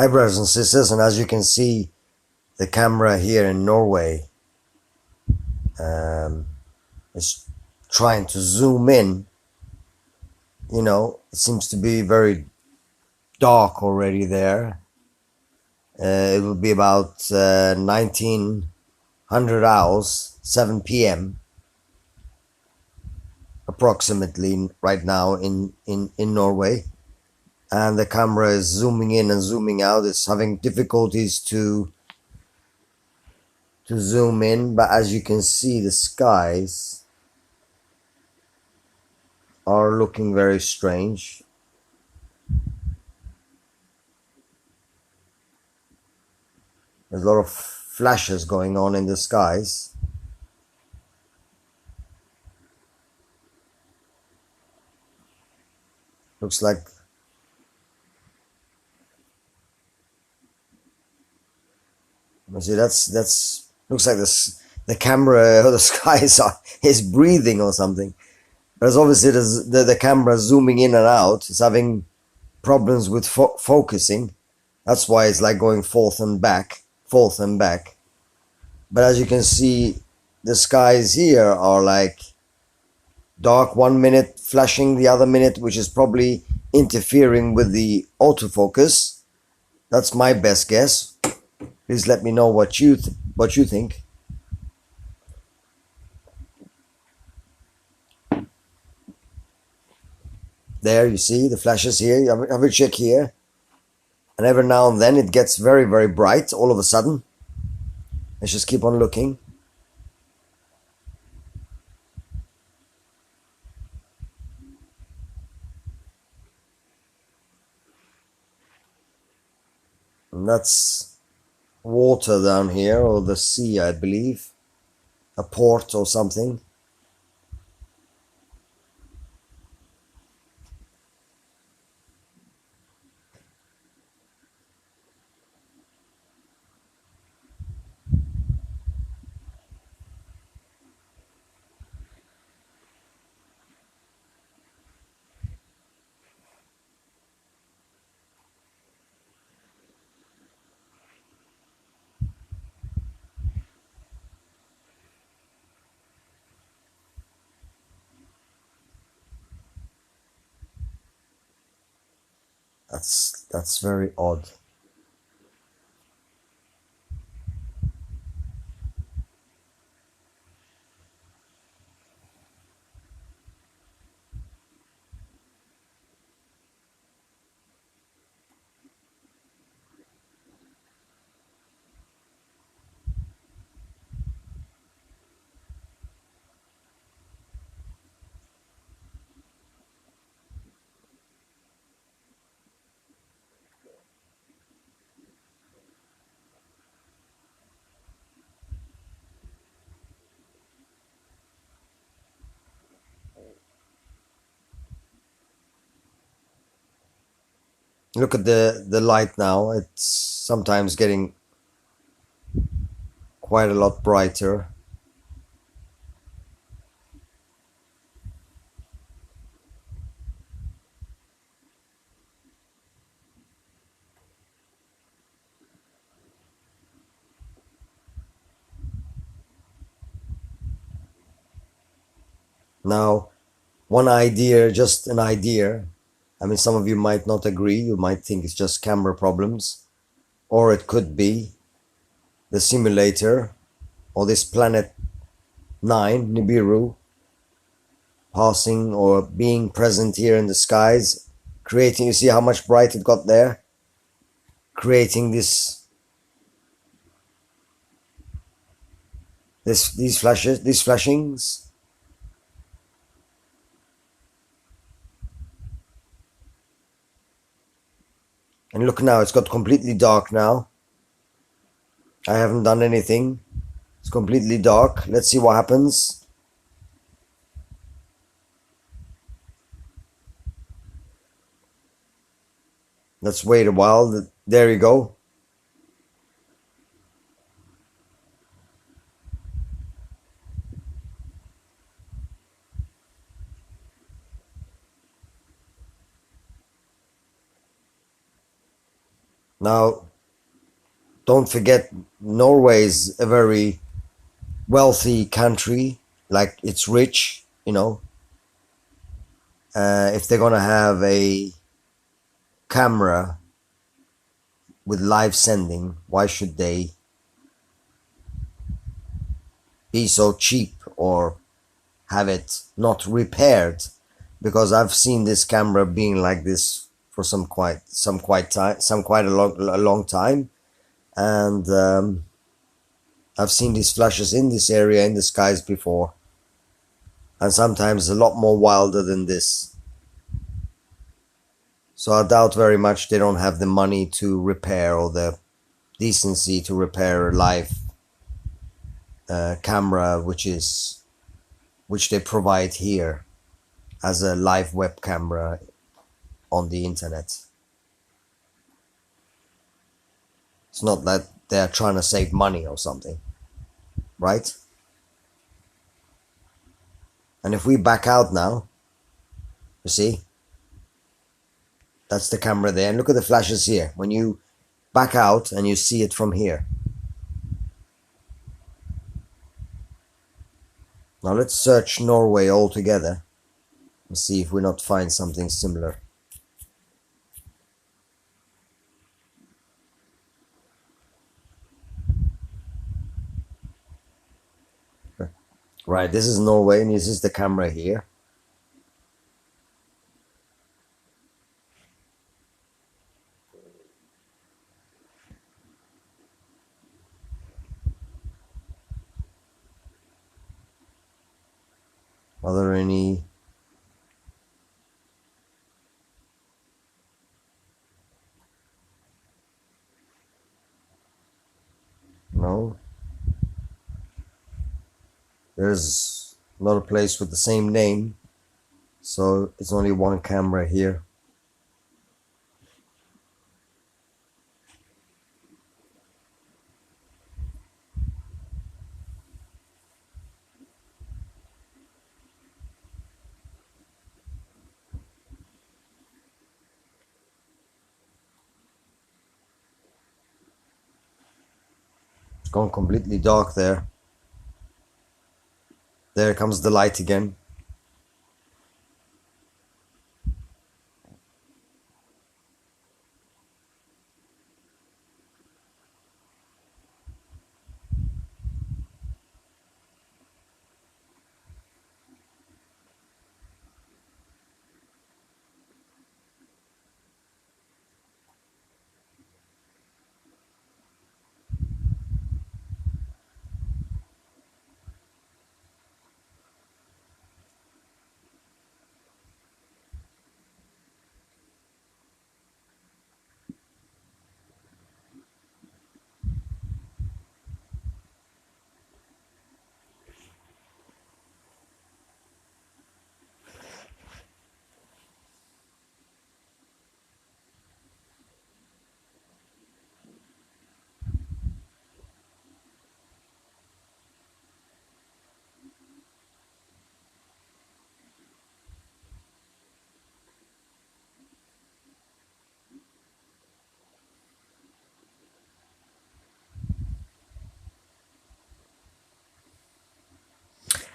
Hi brothers and sisters, and as you can see, the camera here in Norway is trying to zoom in. It seems to be very dark already there. It will be about 1900 hours, 7 p.m. approximately right now in Norway. And the camera is zooming in and zooming out. It's having difficulties to zoom in, but as you can see, the skies are looking very strange. There's a lot of flashes going on in the skies. Looks like see that's looks like this the camera or the skies is breathing or something. But it's obviously the camera zooming in and out. It's having problems with focusing. That's why it's like going forth and back, forth and back. But as you can see, the skies here are like dark 1 minute, flashing the other minute, which is probably interfering with the autofocus. That's my best guess. Please let me know what you think. There, you see the flashes here. You have a check here, and every now and then it gets very, very bright. All of a sudden, let's just keep on looking. And that's water down here, or the sea, I believe, a port or something. That's very odd. Look at the light now. It's sometimes getting quite a lot brighter. Now, one idea, just an idea. I mean, some of you might not agree. You might think it's just camera problems, or it could be the simulator or this planet 9, Nibiru, passing or being present here in the skies, creating, you see how much bright it got there? Creating these flashes, these flashings. And look now, it's got completely dark now. I haven't done anything. It's completely dark. Let's see what happens. Let's wait a while. There you go. Now, don't forget, Norway is a very wealthy country. Like, it's rich, you know. If they're gonna have a camera with live sending, why should they be so cheap or have it not repaired? Because I've seen this camera being like this for some quite a long time, and I've seen these flashes in this area in the skies before, and sometimes a lot more wilder than this. So I doubt very much they don't have the money to repair, or the decency to repair a live camera, which they provide here as a live web camera on the internet. It's not that they're trying to save money or something, right? And if we back out now, you see, that's the camera there. And look at the flashes here. When you back out and you see it from here. Now let's search Norway altogether and see if we not find something similar. Right, this is Norway and this is the camera here. Are there any... No. There's another place with the same name, so it's only one camera here. It's gone completely dark there. There comes the light again.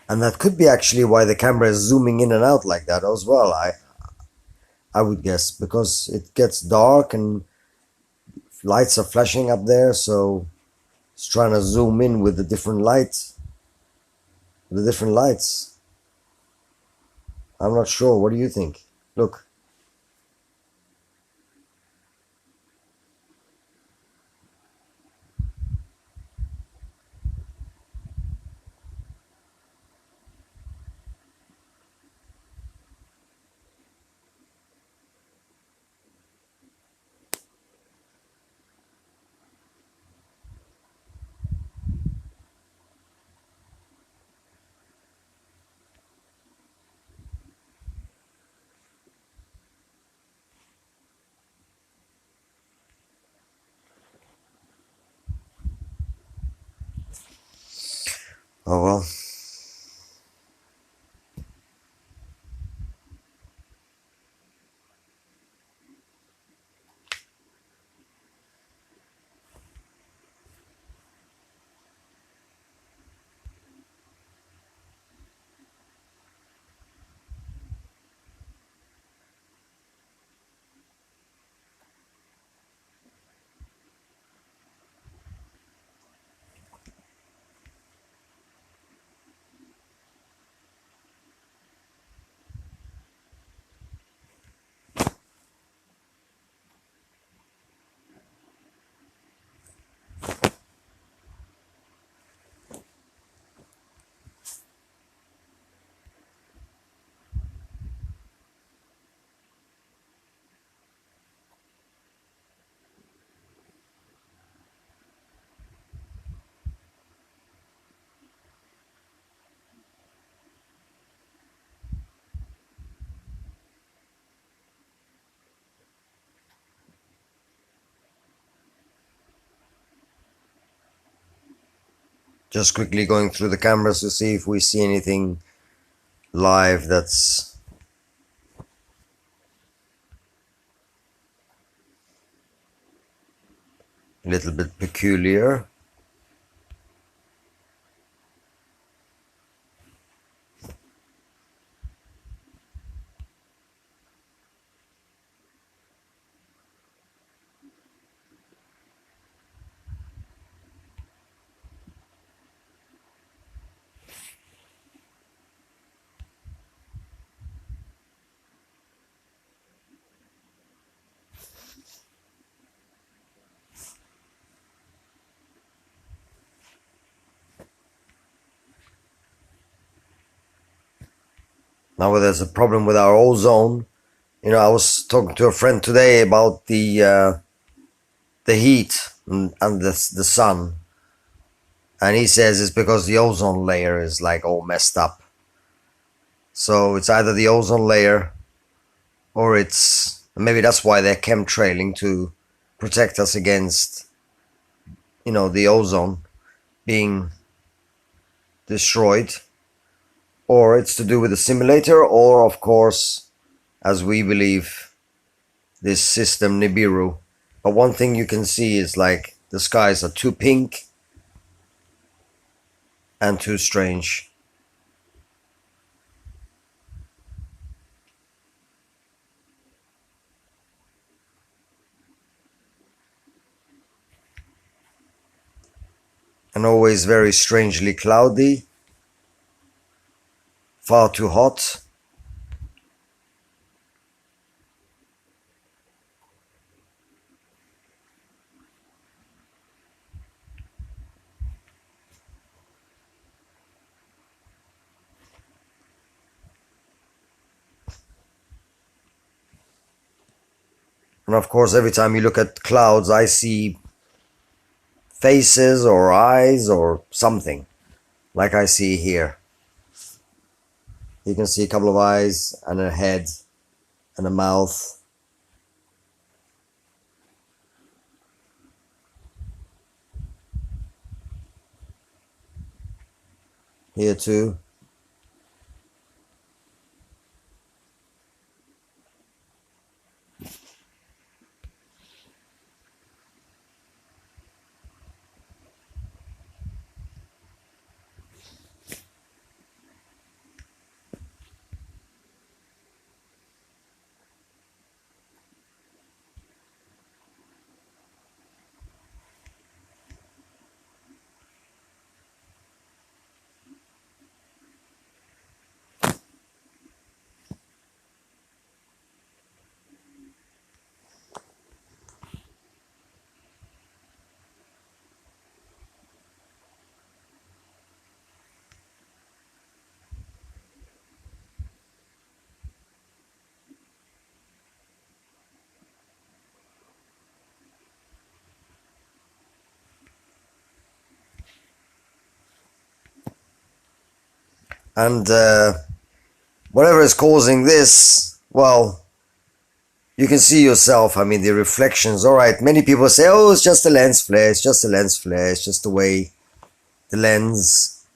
And that could be actually why the camera is zooming in and out like that as well, I would guess, because it gets dark and lights are flashing up there, so it's trying to zoom in with the different lights. I'm not sure. What do you think? Look. Oh well. Just quickly going through the cameras to see if we see anything live that's a little bit peculiar. Now there's a problem with our ozone. I was talking to a friend today about the heat and the sun, and he says it's because the ozone layer is like all messed up. So it's either the ozone layer, or maybe that's why they're chemtrailing to protect us against, the ozone being destroyed, or it's to do with the simulator, or of course, as we believe, this system Nibiru. But one thing you can see is like the skies are too pink and too strange. And always very strangely cloudy, far too hot. And of course, every time you look at clouds, I see faces or eyes or something, like I see here. You can see a couple of eyes and a head and a mouth. Here too. And whatever is causing this, well, you can see yourself. I mean, the reflections. All right, many people say, oh, it's just a lens flare, it's just a lens flare, it's just the way the lens,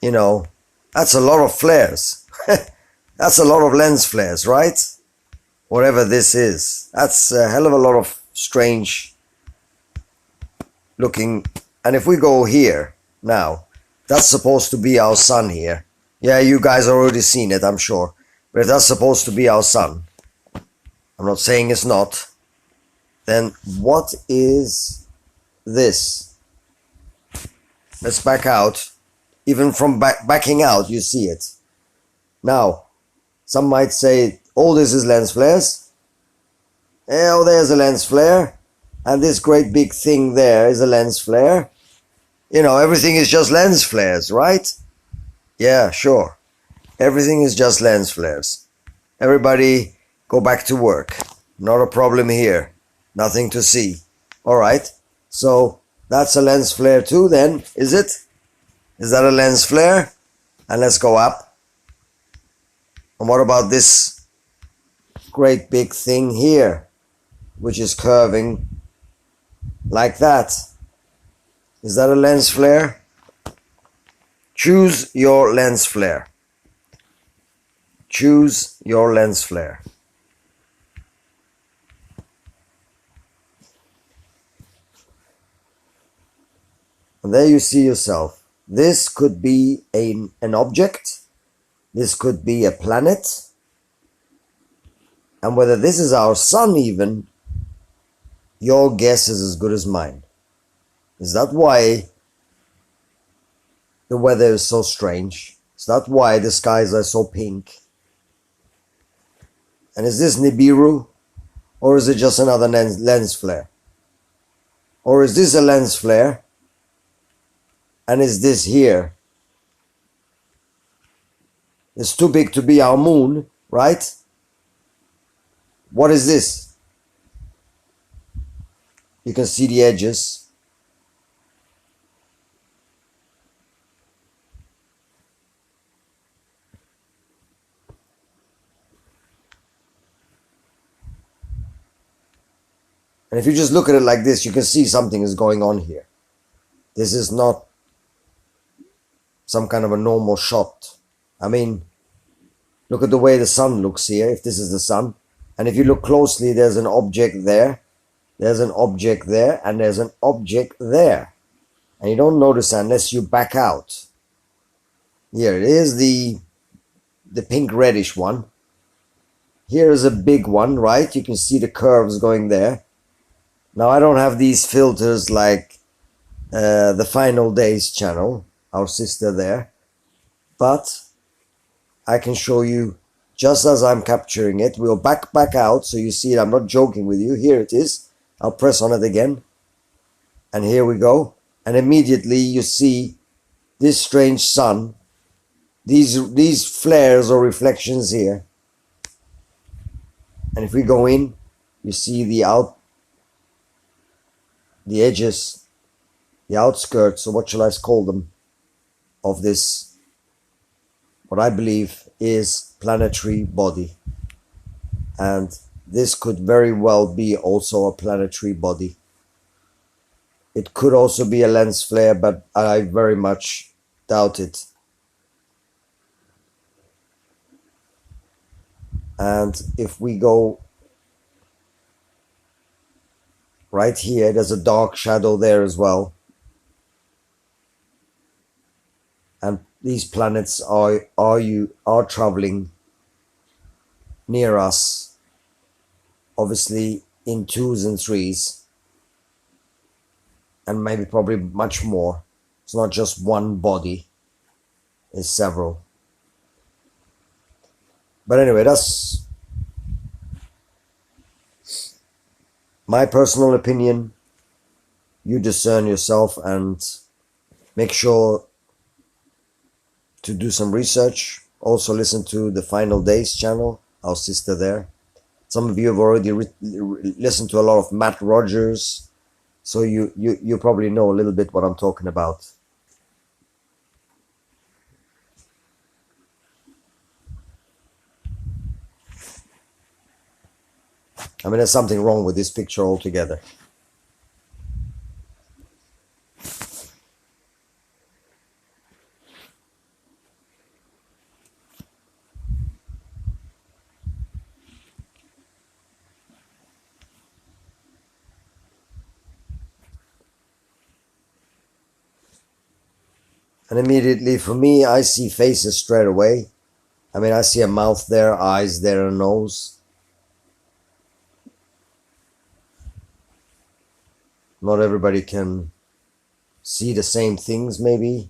that's a lot of flares. That's a lot of lens flares, right? Whatever this is, that's a hell of a lot of strange looking. And if we go here now, that's supposed to be our sun here. Yeah, you guys already seen it, I'm sure. But if that's supposed to be our sun, I'm not saying it's not, then what is this? Let's back out. Even from backing out, you see it. Now, some might say, oh, this is lens flares. Oh, there's a lens flare. And this great big thing there is a lens flare. Everything is just lens flares, right? Yeah, sure. Everything is just lens flares. Everybody go back to work. Not a problem here. Nothing to see. All right. So that's a lens flare too then, is it? Is that a lens flare? And let's go up. And what about this great big thing here, which is curving like that? Is that a lens flare? Choose your lens flare. Choose your lens flare. And there you see yourself. This could be an object. This could be a planet. And whether this is our sun even, your guess is as good as mine. Is that why the weather is so strange? Is that why the skies are so pink? And is this Nibiru? Or is it just another lens flare? Or is this a lens flare? And is this here? It's too big to be our moon, right? What is this? You can see the edges. And if you just look at it like this, you can see something is going on here. This is not some kind of a normal shot. I mean, look at the way the sun looks here, if this is the sun. And if you look closely, there's an object there, there's an object there, and there's an object there. And you don't notice that unless you back out. Here it is, the pink reddish one. Here is a big one, right? You can see the curves going there. Now I don't have these filters like the Final Days channel, our sister there, but I can show you just as I'm capturing it. We'll back out so you see it. I'm not joking with you. Here it is. I'll press on it again. And here we go. And immediately you see this strange sun, these flares or reflections here. And if we go in, you see the edges, the outskirts, or what shall I call them, of this, what I believe is planetary body. And this could very well be also a planetary body. It could also be a lens flare, but I very much doubt it. And if we go right here, there's a dark shadow there as well. And these planets are traveling near us, obviously in 2s and 3s, and maybe probably much more. It's not just one body, it's several. But anyway, that's my personal opinion. You discern yourself and make sure to do some research. Also listen to the Final Days channel, our sister there. Some of you have already listened to a lot of Matt Rogers, so you probably know a little bit what I'm talking about. I mean, there's something wrong with this picture altogether. And immediately for me, I see faces straight away. I mean, I see a mouth there, eyes there, a nose. Not everybody can see the same things, maybe.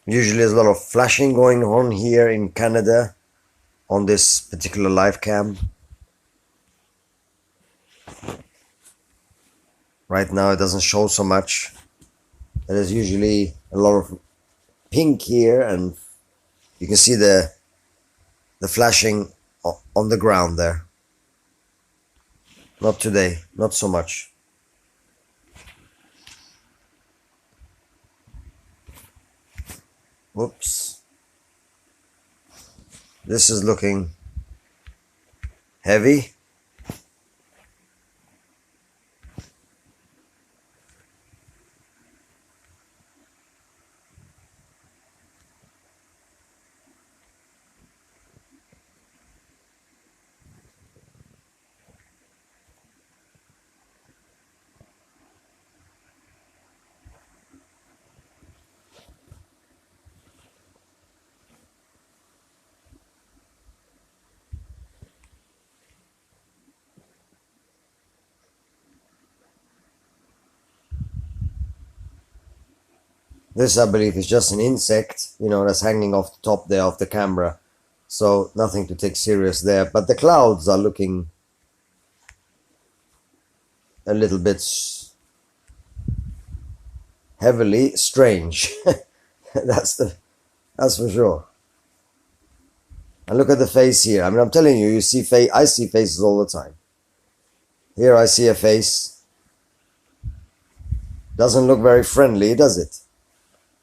Usually there's a lot of flashing going on here in Canada on this particular live cam. Right now it doesn't show so much. There's usually a lot of pink here, and you can see the flashing on the ground there. Not today, not so much. Whoops. This is looking heavy. This, I believe, is just an insect, that's hanging off the top there of the camera. So nothing to take serious there. But the clouds are looking a little bit heavily strange. that's for sure. And look at the face here. I mean, I'm telling you, I see faces all the time. Here I see a face. Doesn't look very friendly, does it?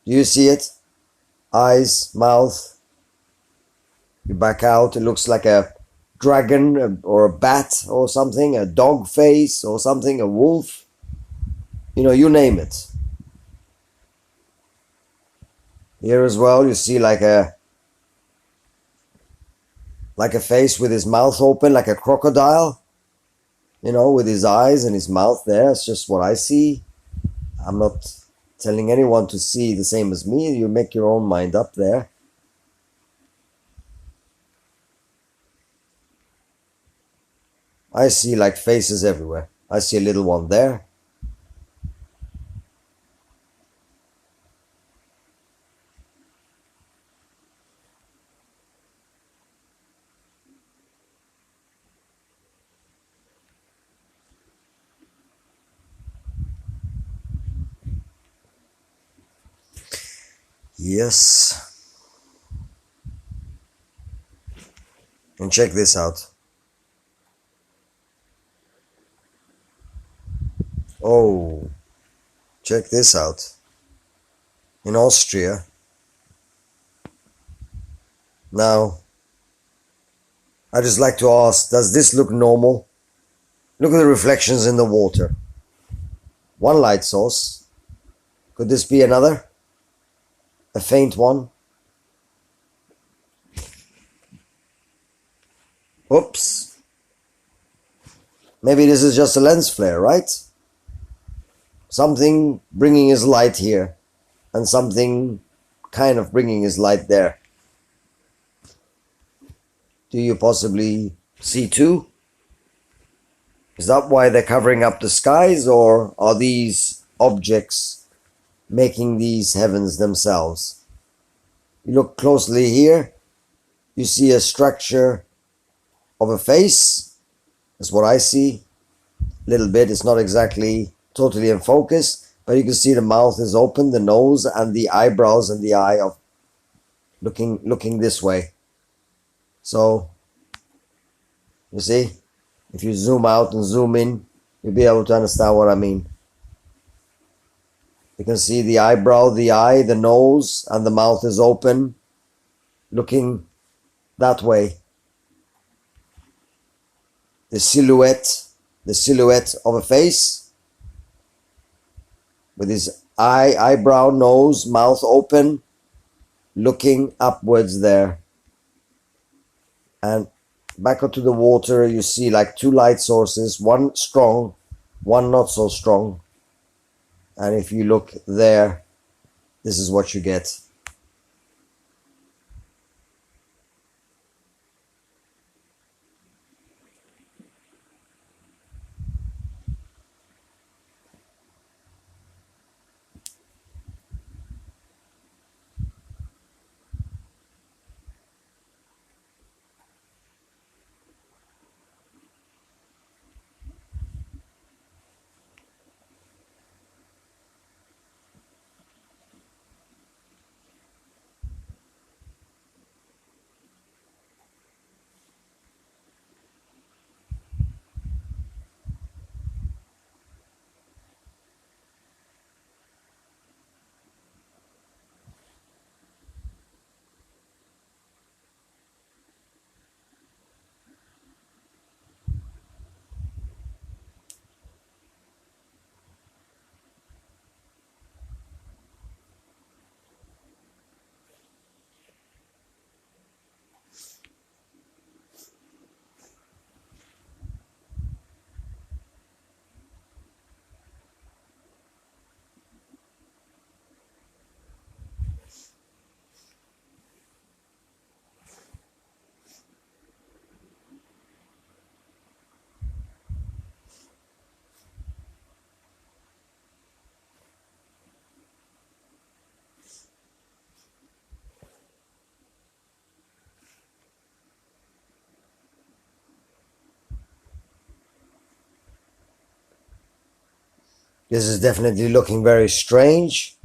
Do you see it? Eyes, mouth. You back out, it looks like a dragon or a bat or something, a dog face or something, a wolf. You name it. Here as well, you see like a face with his mouth open, like a crocodile, with his eyes and his mouth there. It's just what I see. I'm not telling anyone to see the same as me. You make your own mind up there. I see like faces everywhere. I see a little one there. Yes. And check this out. Oh, check this out. In Austria. Now, I just like to ask, does this look normal? Look at the reflections in the water. One light source. Could this be another? A faint one? Oops. Maybe this is just a lens flare, right? Something bringing his light here, and something kind of bringing his light there. Do you possibly see two? Is that why they're covering up the skies, or are these objects making these heavens themselves? You look closely here, you see a structure of a face. That's what I see. A little bit, it's not exactly totally in focus, but you can see the mouth is open, the nose and the eyebrows and the eye of looking this way. So, you see, if you zoom out and zoom in, you'll be able to understand what I mean. You can see the eyebrow, the eye, the nose, and the mouth is open, looking that way. The silhouette of a face with his eyebrow, nose, mouth open, looking upwards there. And back onto the water, you see like two light sources, one strong, one not so strong. And if you look there, this is what you get. This is definitely looking very strange.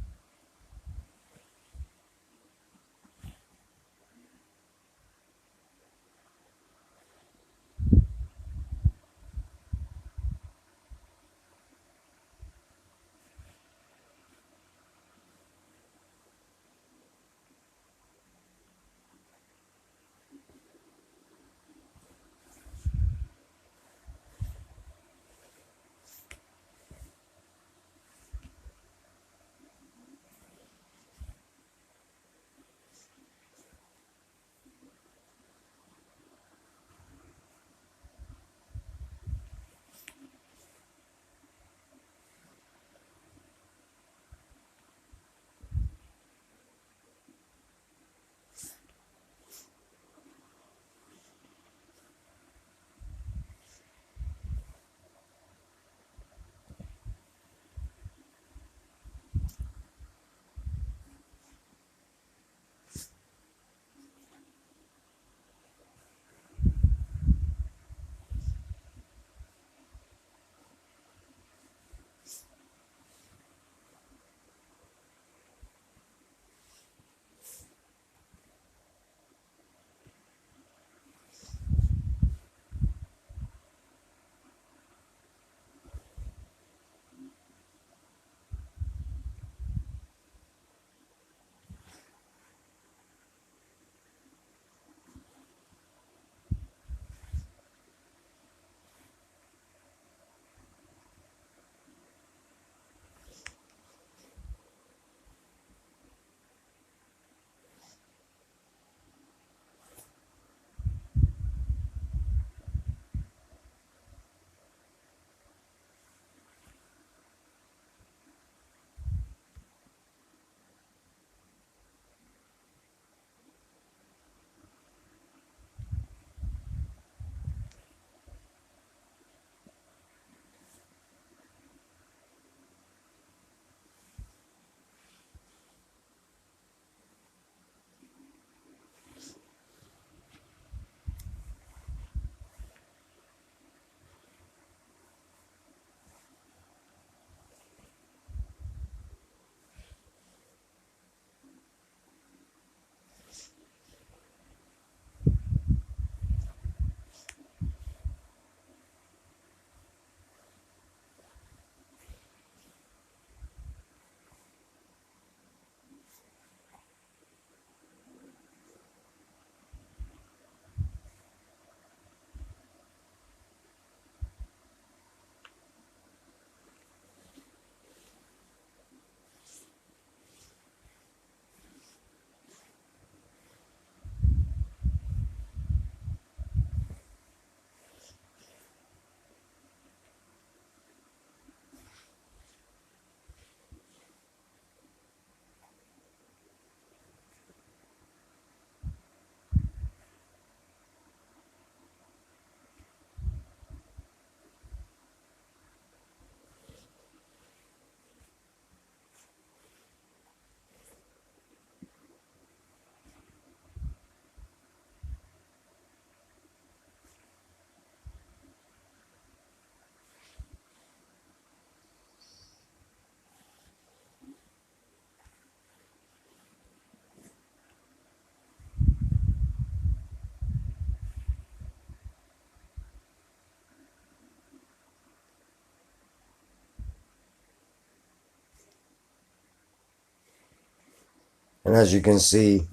And as you can see,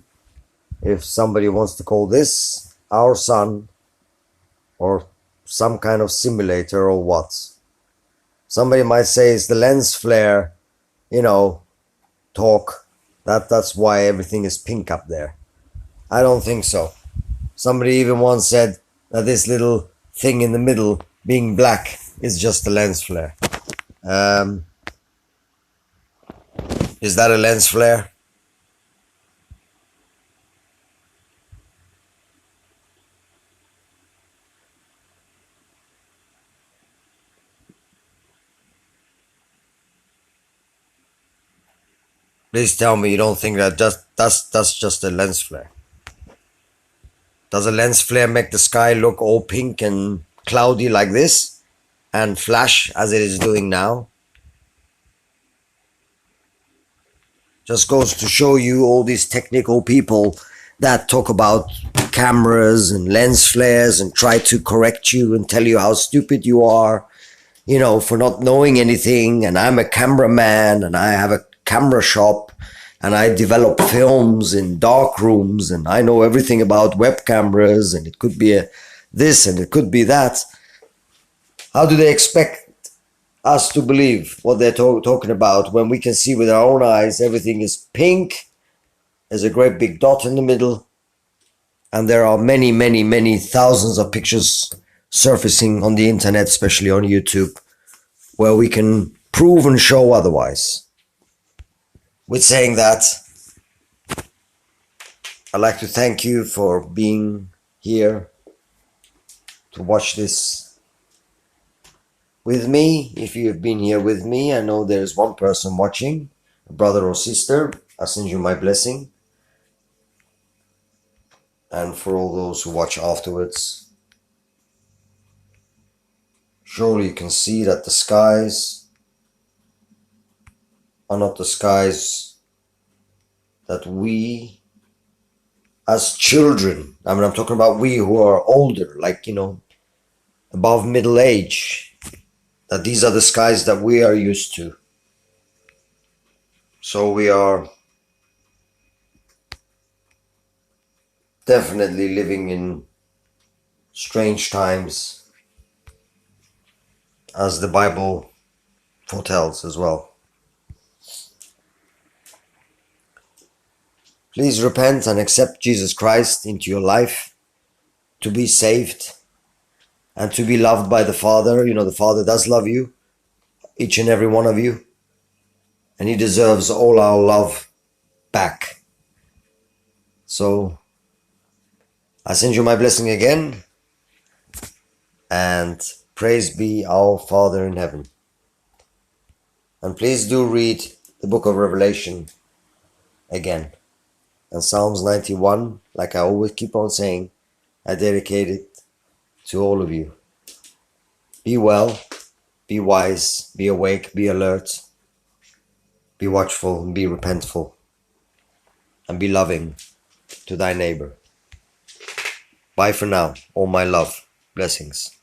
if somebody wants to call this our sun or some kind of simulator or what, somebody might say it's the lens flare, you know, talk. That's why everything is pink up there. I don't think so. Somebody even once said that this little thing in the middle being black is just a lens flare. Um, is that a lens flare? Please tell me you don't think that that's just a lens flare. Does a lens flare make the sky look all pink and cloudy like this and flash as it is doing now? Just goes to show you all these technical people that talk about cameras and lens flares and try to correct you and tell you how stupid you are, you know, for not knowing anything. And I'm a cameraman and I have a camera shop and I develop films in dark rooms and I know everything about web cameras and it could be this and it could be that. How do they expect us to believe what they're talking about when we can see with our own eyes everything is pink, there's a great big dot in the middle, and there are many, many, many thousands of pictures surfacing on the internet, especially on YouTube, where we can prove and show otherwise. With saying that, I'd like to thank you for being here to watch this with me. If you have been here with me, I know there's one person watching, a brother or sister. I send you my blessing. And for all those who watch afterwards, surely you can see that the skies are not the skies that we as children, I mean, I'm talking about we who are older, like, you know, above middle age, that these are the skies that we are used to. So we are definitely living in strange times, as the Bible foretells as well. Please repent and accept Jesus Christ into your life to be saved and to be loved by the Father. You know, the Father does love you, each and every one of you, and He deserves all our love back. So I send you my blessing again, and praise be our Father in heaven. And please do read the book of Revelation again. And Psalms 91, like I always keep on saying, I dedicate it to all of you. Be well, be wise, be awake, be alert, be watchful, and be repentful, and be loving to thy neighbor. Bye for now. All my love. Blessings.